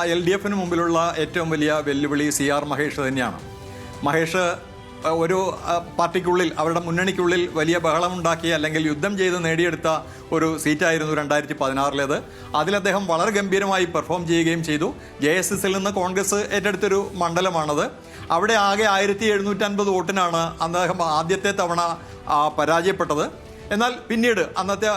LDFന് മുമ്പിലുള്ള ഏറ്റവും വലിയ വെല്ലുവിളി CR മഹേഷ് തന്നെയാണ്. മഹേഷ് ഒരു പാർട്ടിക്കുള്ളിൽ, അവരുടെ മുന്നണിക്കുള്ളിൽ വലിയ ബഹളമുണ്ടാക്കി അല്ലെങ്കിൽ യുദ്ധം ചെയ്ത് നേടിയെടുത്ത ഒരു സീറ്റായിരുന്നു 2016 അതിൽ അദ്ദേഹം വളരെ ഗംഭീരമായി പെർഫോം ചെയ്യുകയും ചെയ്തു. JSSൽ നിന്ന് കോൺഗ്രസ് ഏറ്റെടുത്തൊരു മണ്ഡലമാണത്. അവിടെ ആകെ 1750 വോട്ടിനാണ് അദ്ദേഹം ആദ്യത്തെ തവണ പരാജയപ്പെട്ടത്. എന്നാൽ പിന്നീട് അന്നത്തെ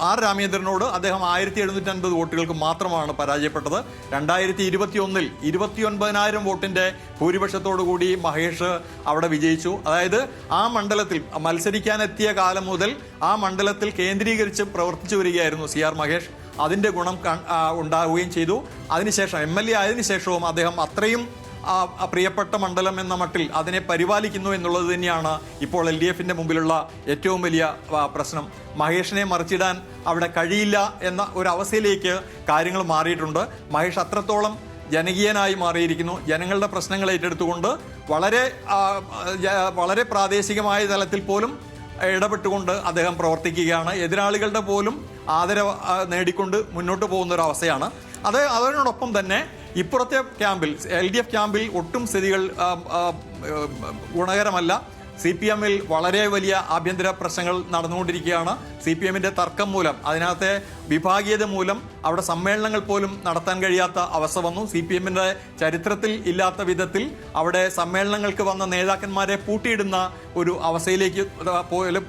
R രാമചന്ദ്രനോട് അദ്ദേഹം 1750 വോട്ടുകൾക്ക് മാത്രമാണ് പരാജയപ്പെട്ടത്. 2021 29,000 വോട്ടിൻ്റെ ഭൂരിപക്ഷത്തോടുകൂടി മഹേഷ് അവിടെ വിജയിച്ചു. അതായത് ആ മണ്ഡലത്തിൽ മത്സരിക്കാനെത്തിയ കാലം മുതൽ ആ മണ്ഡലത്തിൽ കേന്ദ്രീകരിച്ച് പ്രവർത്തിച്ചു വരികയായിരുന്നു CR മഹേഷ്. അതിൻ്റെ ഗുണം ഉണ്ടാവുകയും ചെയ്തു. അതിനുശേഷം MLA ആയതിനു ശേഷവും അദ്ദേഹം അത്രയും പ്രിയപ്പെട്ട മണ്ഡലം എന്ന മട്ടിൽ അതിനെ പരിപാലിക്കുന്നു എന്നുള്ളത് തന്നെയാണ് ഇപ്പോൾ LDFൻ്റെ മുമ്പിലുള്ള ഏറ്റവും വലിയ പ്രശ്നം. മഹേഷിനെ മറിച്ചിടാൻ അവിടെ കഴിയില്ല എന്ന ഒരു അവസ്ഥയിലേക്ക് കാര്യങ്ങൾ മാറിയിട്ടുണ്ട്. മഹേഷ് അത്രത്തോളം ജനകീയനായി മാറിയിരിക്കുന്നു. ജനങ്ങളുടെ പ്രശ്നങ്ങൾ ഏറ്റെടുത്തുകൊണ്ട് വളരെ പ്രാദേശികമായ തലത്തിൽ പോലും ഇടപെട്ടുകൊണ്ട് അദ്ദേഹം പ്രവർത്തിക്കുകയാണ്. എതിരാളികളുടെ പോലും ആദരവ് നേടിക്കൊണ്ട് മുന്നോട്ട് പോകുന്ന ഒരു അവസ്ഥയാണ്. അതിനോടൊപ്പം തന്നെ ഇപ്പുറത്തെ ക്യാമ്പിൽ, LDF ക്യാമ്പിൽ ഒട്ടും സ്ഥിതികൾ ഗുണകരമല്ല. CPMൽ വളരെ വലിയ ആഭ്യന്തര പ്രശ്നങ്ങൾ നടന്നുകൊണ്ടിരിക്കുകയാണ്. CPMൻ്റെ തർക്കം മൂലം, അതിനകത്തെ വിഭാഗീയത മൂലം അവിടെ സമ്മേളനങ്ങൾ പോലും നടത്താൻ കഴിയാത്ത അവസ്ഥ വന്നു. CPMൻ്റെ ചരിത്രത്തിൽ ഇല്ലാത്ത വിധത്തിൽ അവിടെ സമ്മേളനങ്ങൾക്ക് വന്ന നേതാക്കന്മാരെ പൂട്ടിയിടുന്ന ഒരു അവസ്ഥയിലേക്ക്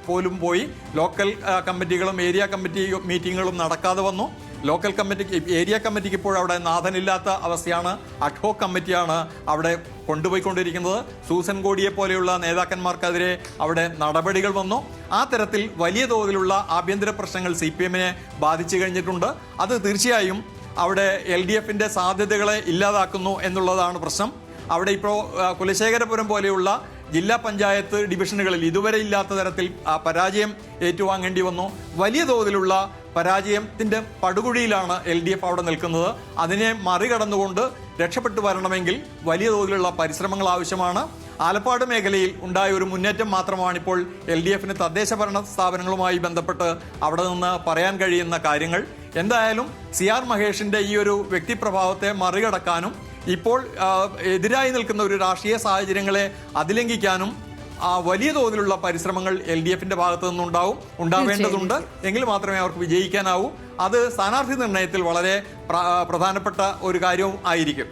പോലും പോയി. ലോക്കൽ കമ്മിറ്റികളും ഏരിയ കമ്മിറ്റി മീറ്റിങ്ങുകളും നടക്കാതെ വന്നു. ലോക്കൽ കമ്മിറ്റിക്ക്, ഏരിയ കമ്മിറ്റിക്ക് ഇപ്പോൾ അവിടെ നാഥനില്ലാത്ത അവസ്ഥയാണ്. അഡ്ഹോക് കമ്മിറ്റിയാണ് അവിടെ കൊണ്ടുപോയിക്കൊണ്ടിരിക്കുന്നത്. സൂസൻ കോടിയെ പോലെയുള്ള നേതാക്കന്മാർക്കെതിരെ അവിടെ നടപടികൾ വന്നു. ആ തരത്തിൽ വലിയ തോതിലുള്ള ആഭ്യന്തര പ്രശ്നങ്ങൾ CPMനെ ബാധിച്ചു കഴിഞ്ഞിട്ടുണ്ട്. അത് തീർച്ചയായും അവിടെ LDFൻ്റെ സാധ്യതകളെ ഇല്ലാതാക്കുന്നു എന്നുള്ളതാണ് പ്രശ്നം. അവിടെ ഇപ്പോൾ കുലശേഖരപുരം പോലെയുള്ള ജില്ലാ പഞ്ചായത്ത് ഡിവിഷനുകളിൽ ഇതുവരെ ഇല്ലാത്ത തരത്തിൽ പരാജയം ഏറ്റുവാങ്ങേണ്ടി വന്നു. വലിയ തോതിലുള്ള പരാജയത്തിൻ്റെ പടുകുഴിയിലാണ് LDF അവിടെ നിൽക്കുന്നത്. അതിനെ മറികടന്നുകൊണ്ട് രക്ഷപ്പെട്ടു വരണമെങ്കിൽ വലിയ തോതിലുള്ള പരിശ്രമങ്ങൾ ആവശ്യമാണ്. ആലപ്പാട് മേഖലയിൽ ഉണ്ടായ ഒരു മുന്നേറ്റം മാത്രമാണ് ഇപ്പോൾ LDFന് തദ്ദേശ ഭരണ സ്ഥാപനങ്ങളുമായി ബന്ധപ്പെട്ട് അവിടെ നിന്ന് പറയാൻ കഴിയുന്ന കാര്യങ്ങൾ. എന്തായാലും CR മഹേഷിൻ്റെ ഈ ഒരു വ്യക്തിപ്രഭാവത്തെ മറികടക്കാനും ഇപ്പോൾ എതിരായി നിൽക്കുന്ന ഒരു രാഷ്ട്രീയ സാഹചര്യങ്ങളെ അതിലംഘിക്കാനും വലിയ തോതിലുള്ള പരിശ്രമങ്ങൾ LDFൻ്റെ ഭാഗത്തു ഉണ്ടാവേണ്ടതുണ്ട്. എങ്കിൽ മാത്രമേ അവർക്ക് വിജയിക്കാനാവൂ. അത് സ്ഥാനാർത്ഥി നിർണയത്തിൽ വളരെ പ്രധാനപ്പെട്ട ഒരു കാര്യവും ആയിരിക്കും.